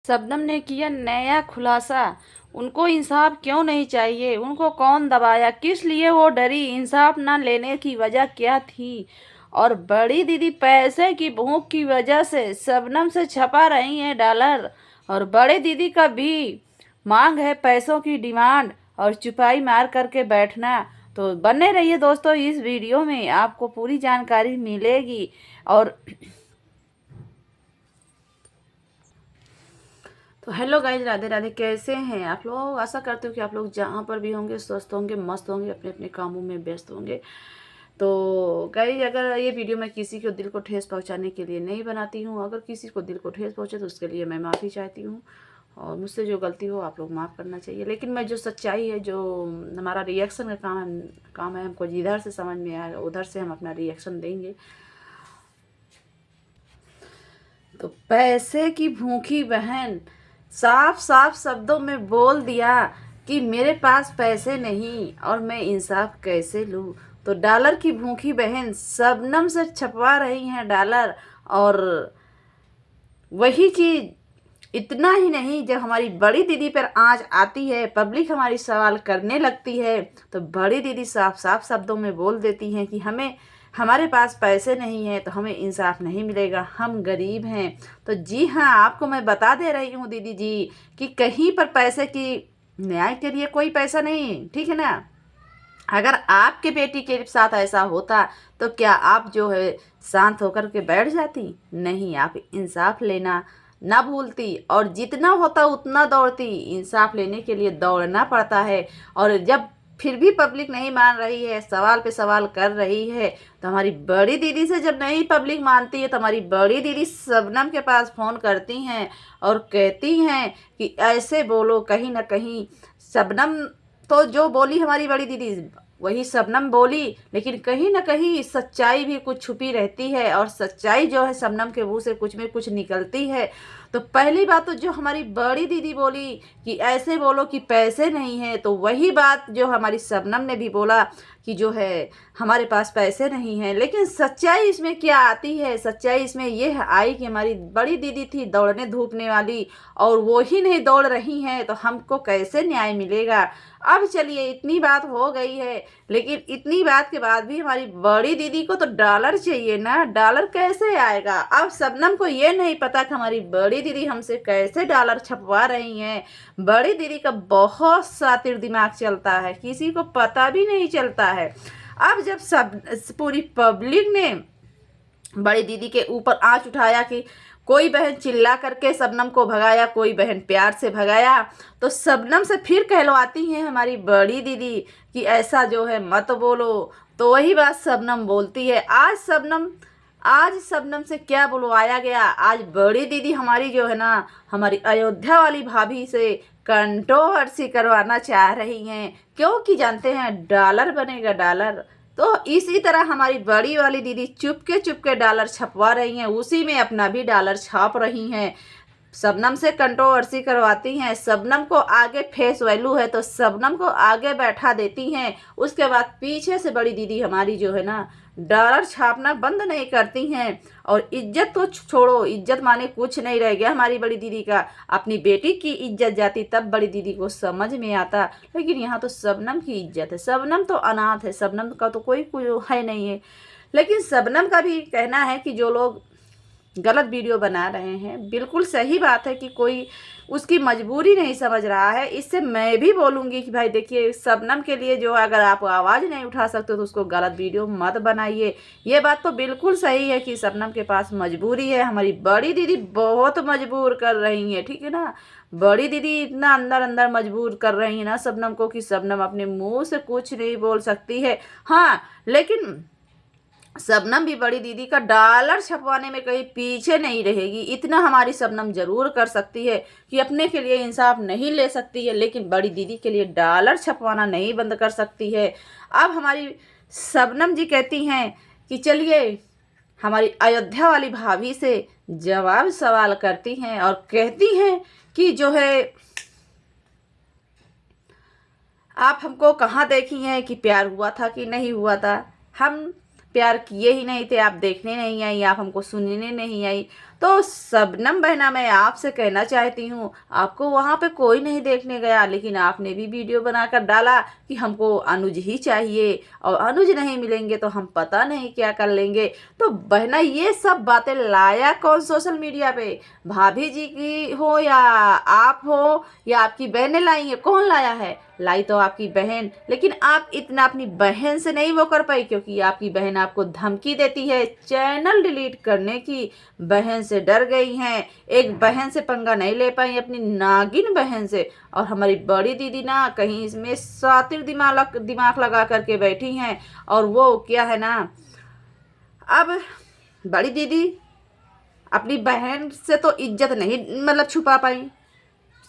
शबनम ने किया नया खुलासा। उनको इंसाफ क्यों नहीं चाहिए? उनको कौन दबाया? किस लिए वो डरी? इंसाफ ना लेने की वजह क्या थी? और बड़ी दीदी पैसे की भूख की वजह से शबनम से छपा रही हैं डॉलर। और बड़े दीदी का भी मांग है पैसों की डिमांड और चुपाई मार करके बैठना। तो बने रहिए दोस्तों, इस वीडियो में आपको पूरी जानकारी मिलेगी। और तो हेलो गाइज, राधे राधे। कैसे हैं आप लोग? आशा करती हूँ कि आप लोग जहाँ पर भी होंगे स्वस्थ होंगे, मस्त होंगे, अपने अपने कामों में व्यस्त होंगे। तो गाइज, अगर ये वीडियो मैं किसी को दिल को ठेस पहुँचाने के लिए नहीं बनाती हूँ, अगर किसी को दिल को ठेस पहुँचे तो उसके लिए मैं माफ़ी चाहती हूँ। और मुझसे जो गलती हो आप लोग माफ़ करना चाहिए। लेकिन मैं जो सच्चाई है, जो हमारा रिएक्शन का काम है, हमको जिधर से समझ में आएगा उधर से हम अपना रिएक्शन देंगे। तो पैसे की भूखी बहन साफ साफ शब्दों में बोल दिया कि मेरे पास पैसे नहीं और मैं इंसाफ कैसे लूँ। तो डॉलर की भूखी बहन शबनम से छपवा रही हैं डॉलर। और वही चीज़, इतना ही नहीं, जब हमारी बड़ी दीदी पर आँच आती है, पब्लिक हमारी सवाल करने लगती है, तो बड़ी दीदी साफ साफ शब्दों में बोल देती हैं कि हमारे पास पैसे नहीं हैं तो हमें इंसाफ नहीं मिलेगा, हम गरीब हैं। तो जी हाँ, आपको मैं बता दे रही हूँ दीदी जी कि कहीं पर पैसे की न्याय के लिए कोई पैसा नहीं, ठीक है ना। अगर आपके बेटी के साथ ऐसा होता तो क्या आप जो है शांत होकर के बैठ जाती? नहीं, आप इंसाफ लेना ना भूलती और जितना होता उतना दौड़ती। इंसाफ लेने के लिए दौड़ना पड़ता है। और जब फिर भी पब्लिक नहीं मान रही है, सवाल पे सवाल कर रही है, तो हमारी बड़ी दीदी से जब नहीं पब्लिक मानती है तो हमारी बड़ी दीदी शबनम के पास फ़ोन करती हैं और कहती हैं कि ऐसे बोलो। कहीं ना कहीं शबनम तो जो बोली हमारी बड़ी दीदी वही शबनम बोली, लेकिन कहीं ना कहीं सच्चाई भी कुछ छुपी रहती है। और सच्चाई जो है शबनम के मुंह से कुछ में कुछ निकलती है। तो पहली बात तो जो हमारी बड़ी दीदी बोली कि ऐसे बोलो कि पैसे नहीं है, तो वही बात जो हमारी शबनम ने भी बोला कि जो है हमारे पास पैसे नहीं हैं। लेकिन सच्चाई इसमें क्या आती है? सच्चाई इसमें यह आई कि हमारी बड़ी दीदी थी दौड़ने धूपने वाली, और वो ही नहीं दौड़ रही हैं तो हमको कैसे न्याय मिलेगा। अब चलिए, इतनी बात हो गई है, लेकिन इतनी बात के बाद भी हमारी बड़ी दीदी को तो डॉलर चाहिए ना। डॉलर कैसे आएगा? अब शबनम को ये नहीं पता कि हमारी बड़ी दीदी हमसे कैसे डॉलर छपवा रही हैं। बड़ी दीदी का बहुत शातिर दिमाग चलता है, किसी को पता भी नहीं चलता है। अब जब सब पूरी पब्लिक ने बड़ी दीदी के ऊपर आंच उठाया कि कोई बहन चिल्ला करके शबनम को भगाया, कोई बहन प्यार से भगाया, तो शबनम से फिर कहलवाती हैं हमारी बड़ी दीदी कि ऐसा जो है मत बोलो। तो वही बात शबनम बोलती है। आज शबनम से क्या बुलवाया गया? आज बड़ी दीदी हमारी जो है ना, हमारी अयोध्या वाली भाभी से कंट्रोवर्सी करवाना चाह रही हैं, क्योंकि जानते हैं डॉलर बनेगा डॉलर। तो इसी तरह हमारी बड़ी वाली दीदी चुपके डॉलर छपवा रही हैं, उसी में अपना भी डॉलर छाप रही हैं, शबनम से कंट्रोवर्सी करवाती हैं। शबनम को आगे फेस वैल्यू है तो शबनम को आगे बैठा देती हैं। उसके बाद पीछे से बड़ी दीदी हमारी जो है ना, डॉलर छापना बंद नहीं करती हैं। और इज्जत तो छोड़ो, इज्जत माने कुछ नहीं रह गया हमारी बड़ी दीदी का। अपनी बेटी की इज्जत जाती तब बड़ी दीदी को समझ में आता, लेकिन यहाँ तो शबनम की इज्जत है। शबनम तो अनाथ है, शबनम का तो कोई है नहीं है। लेकिन शबनम का भी कहना है कि जो लोग गलत वीडियो बना रहे हैं, बिल्कुल सही बात है कि कोई उसकी मजबूरी नहीं समझ रहा है। इससे मैं भी बोलूँगी कि भाई देखिए, शबनम के लिए जो अगर आप आवाज़ नहीं उठा सकते तो उसको गलत वीडियो मत बनाइए। ये बात तो बिल्कुल सही है कि शबनम के पास मजबूरी है। हमारी बड़ी दीदी बहुत मजबूर कर रही हैं, ठीक है ना। बड़ी दीदी इतना अंदर अंदर मजबूर कर रही है ना शबनम को कि शबनम अपने मुँह से कुछ नहीं बोल सकती है। हाँ, लेकिन शबनम भी बड़ी दीदी का डॉलर छपवाने में कहीं पीछे नहीं रहेगी। इतना हमारी शबनम जरूर कर सकती है कि अपने के लिए इंसाफ नहीं ले सकती है, लेकिन बड़ी दीदी के लिए डॉलर छपवाना नहीं बंद कर सकती है। अब हमारी शबनम जी कहती हैं कि चलिए हमारी अयोध्या वाली भाभी से जवाब सवाल करती हैं और कहती हैं कि जो है आप हमको कहाँ देखी हैं कि प्यार हुआ था कि नहीं हुआ था। हम प्यार किए ही नहीं थे, आप देखने नहीं आई, आप हमको सुनने नहीं आई। तो शबनम बहना मैं आपसे कहना चाहती हूँ, आपको वहाँ पे कोई नहीं देखने गया, लेकिन आपने भी वीडियो बनाकर डाला कि हमको अनुज ही चाहिए और अनुज नहीं मिलेंगे तो हम पता नहीं क्या कर लेंगे। तो बहना ये सब बातें लाया कौन सोशल मीडिया पे? भाभी जी की हो या आप हो या आपकी बहनें लाई है, कौन लाया है? लाई तो आपकी बहन, लेकिन आप इतना अपनी बहन से नहीं वो कर पाई क्योंकि आपकी बहन आपको धमकी देती है चैनल डिलीट करने की। बहन से डर गई हैं, एक बहन से पंगा नहीं ले पाई अपनी नागिन बहन से। और हमारी बड़ी दीदी ना कहीं इसमें सातिर दिमाग लगा करके बैठी हैं। और वो क्या है ना, अब बड़ी दीदी अपनी बहन से तो इज्जत नहीं मतलब छुपा पाई,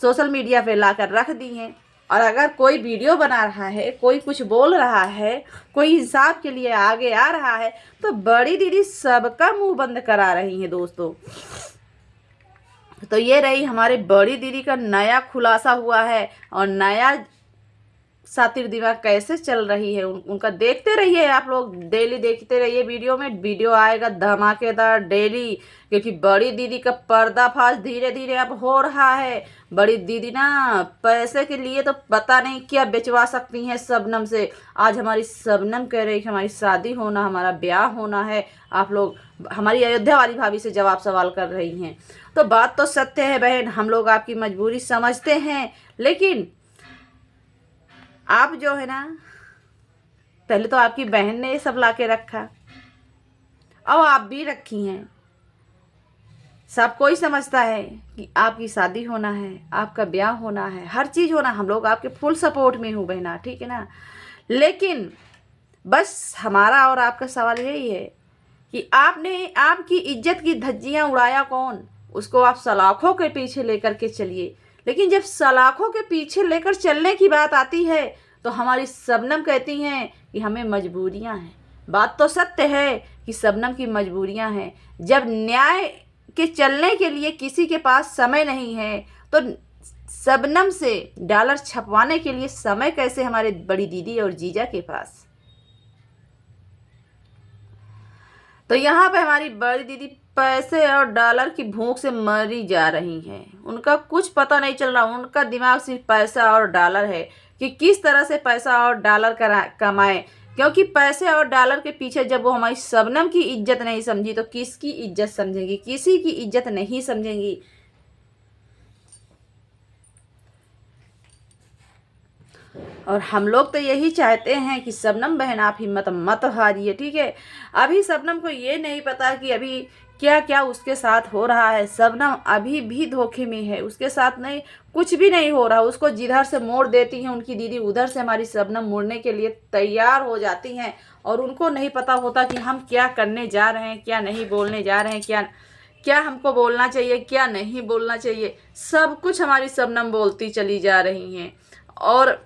सोशल मीडिया पे ला कर रख दी हैं। और अगर कोई वीडियो बना रहा है, कोई कुछ बोल रहा है, कोई इंसाफ के लिए आगे आ रहा है, तो बड़ी दीदी सबका मुंह बंद करा रही हैं दोस्तों। तो ये रही हमारे बड़ी दीदी का नया खुलासा हुआ है और नया सातिर दिमाग कैसे चल रही है उनका देखते रहिए आप लोग, डेली देखते रहिए। वीडियो आएगा धमाकेदार डेली, क्योंकि बड़ी दीदी का पर्दाफाश धीरे धीरे अब हो रहा है। बड़ी दीदी ना पैसे के लिए तो पता नहीं क्या बेचवा सकती हैं शबनम से। आज हमारी शबनम कह रही है कि हमारी शादी होना, हमारा ब्याह होना है। आप लोग हमारी अयोध्या वाली भाभी से जवाब सवाल कर रही हैं। तो बात तो सत्य है बहन, हम लोग आपकी मजबूरी समझते हैं, लेकिन आप जो है ना, पहले तो आपकी बहन ने ये सब ला के रखा और आप भी रखी हैं। सब कोई समझता है कि आपकी शादी होना है, आपका ब्याह होना है, हर चीज़ होना। हम लोग आपके फुल सपोर्ट में हूँ बहना, ठीक है ना। लेकिन बस हमारा और आपका सवाल यही है कि आपने आपकी इज्जत की धज्जियाँ उड़ाया कौन? उसको आप सलाखों के पीछे लेकर के चलिए, लेकिन जब सलाखों के पीछे लेकर चलने की बात आती है तो हमारी शबनम कहती हैं कि हमें मजबूरियां हैं। बात तो सत्य है कि शबनम की मजबूरियां हैं। जब न्याय के चलने के लिए किसी के पास समय नहीं है तो शबनम से डॉलर छपवाने के लिए समय कैसे हमारे बड़ी दीदी और जीजा के पास? तो यहाँ पे हमारी बड़ी दीदी पैसे और डॉलर की भूख से मरी जा रही हैं। उनका कुछ पता नहीं चल रहा, उनका दिमाग सिर्फ पैसा और डॉलर है कि किस तरह से पैसा और डॉलर कमाएं। क्योंकि पैसे और डॉलर के पीछे जब वो हमारी शबनम की इज्जत नहीं समझी तो किसकी इज्जत समझेंगी? किसी की इज्जत नहीं समझेंगी। और हम लोग तो यही चाहते हैं कि शबनम बहन आप हिम्मत मत हारिए, ठीक है। अभी शबनम को ये नहीं पता कि अभी क्या क्या उसके साथ हो रहा है। शबनम अभी भी धोखे में है, उसके साथ नहीं कुछ भी नहीं हो रहा। उसको जिधर से मोड़ देती हैं उनकी दीदी, उधर से हमारी शबनम मुड़ने के लिए तैयार हो जाती हैं। और उनको नहीं पता होता कि हम क्या करने जा रहे हैं, क्या नहीं बोलने जा रहे हैं, क्या क्या हमको बोलना चाहिए, क्या नहीं बोलना चाहिए। सब कुछ हमारी शबनम बोलती चली जा रही हैं। और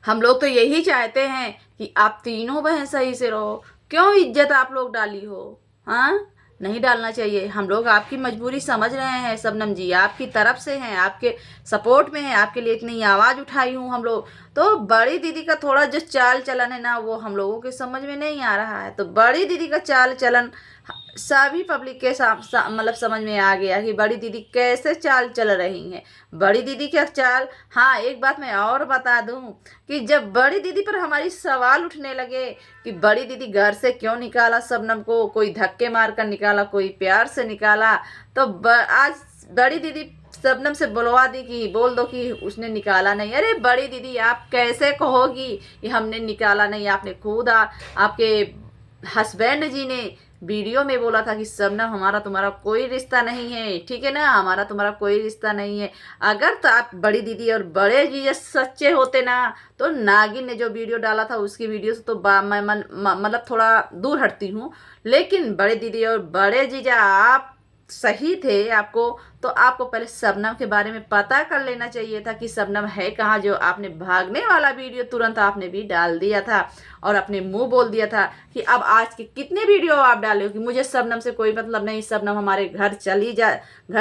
हम लोग तो यही चाहते हैं कि आप तीनों बहन सही से रहो। क्यों इज्जत आप लोग डाली हो? हाँ, नहीं डालना चाहिए। हम लोग आपकी मजबूरी समझ रहे हैं शबनम जी, आपकी तरफ से हैं, आपके सपोर्ट में हैं, आपके लिए इतनी आवाज़ उठाई हूँ हम लोग। तो बड़ी दीदी का थोड़ा जो चाल चलन है ना, वो हम लोगों के समझ में नहीं आ रहा है। तो बड़ी दीदी का चाल चलन सभी पब्लिक के मतलब समझ में आ गया कि बड़ी दीदी कैसे चाल चल रही हैं। बड़ी दीदी का चाल, हाँ एक बात मैं और बता दूं कि जब बड़ी दीदी पर हमारी सवाल उठने लगे कि बड़ी दीदी घर से क्यों निकाला शबनम को, कोई धक्के मार कर निकाला, कोई प्यार से निकाला, तो आज बड़ी दीदी शबनम से बुलवा दी कि बोल दो कि उसने निकाला नहीं। अरे बड़ी दीदी आप कैसे कहोगी कि हमने निकाला नहीं? आपने खुद आपके हस्बैंड जी ने वीडियो में बोला था कि शबनम हमारा तुम्हारा कोई रिश्ता नहीं है, ठीक है ना, हमारा तुम्हारा कोई रिश्ता नहीं है। अगर तो आप बड़ी दीदी और बड़े जीजा सच्चे होते ना तो नागिन ने जो वीडियो डाला था उसकी वीडियो से तो मैं मतलब थोड़ा दूर हटती हूँ, लेकिन बड़े दीदी और बड़े जीजा आप सही थे, आपको तो आपको पहले शबनम के बारे में पता कर लेना चाहिए था कि शबनम है कहाँ, जो आपने भागने वाला वीडियो तुरंत आपने भी डाल दिया था और अपने मुंह बोल दिया था कि अब आज के कितने वीडियो आप डाले हो कि मुझे शबनम से कोई मतलब नहीं, शबनम हमारे घर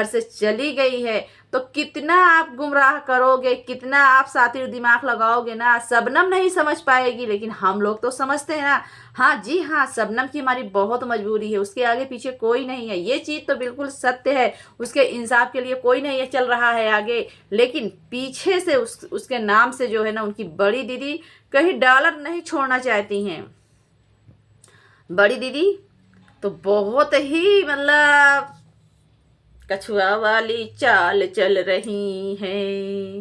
से चली गई है। तो कितना आप गुमराह करोगे, कितना आप सातिर दिमाग लगाओगे ना, शबनम नहीं समझ पाएगी लेकिन हम लोग तो समझते हैं ना। हाँ जी हाँ, शबनम की हमारी बहुत मजबूरी है, उसके आगे पीछे कोई नहीं है, ये चीज़ तो बिल्कुल सत्य है। उसके इंसाफ के लिए कोई नहीं है चल रहा है आगे, लेकिन पीछे से उसके नाम से जो है ना, उनकी बड़ी दीदी कहीं डॉलर नहीं छोड़ना चाहती हैं। बड़ी दीदी तो बहुत ही मतलब कछुआ वाली चाल चल रही है।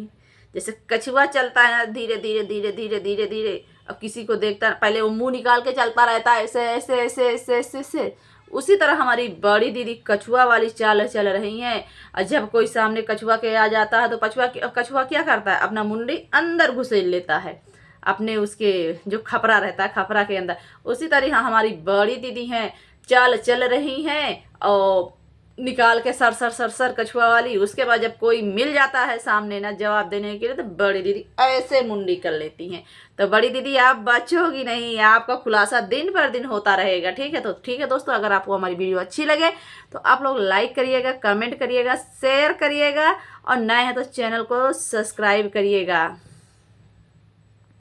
जैसे कछुआ चलता है ना, धीरे धीरे धीरे धीरे धीरे धीरे, अब किसी को देखता पहले वो मुंह निकाल के चलता रहता है ऐसे ऐसे ऐसे ऐसे ऐसे ऐसे, उसी तरह हमारी बड़ी दीदी कछुआ वाली चाल चल रही हैं। और जब कोई सामने कछुआ के आ जाता है तो कछुआ क्या करता है, अपना मुंडी अंदर घुसेड़ लेता है, अपने उसके जो खपरा रहता है खपरा के अंदर। उसी तरह हमारी बड़ी दीदी हैं, चाल चल रही हैं और निकाल के सर सर सर सर कछुआ वाली। उसके बाद जब कोई मिल जाता है सामने ना जवाब देने के लिए, तो बड़ी दीदी ऐसे मुंडी कर लेती हैं। तो बड़ी दीदी आप बचोगी नहीं, आपका खुलासा दिन पर दिन होता रहेगा। ठीक है, तो ठीक है दोस्तों, अगर आपको हमारी वीडियो अच्छी लगे तो आप लोग लाइक करिएगा, कमेंट करिएगा, शेयर करिएगा और नए हैं तो चैनल को सब्सक्राइब करिएगा।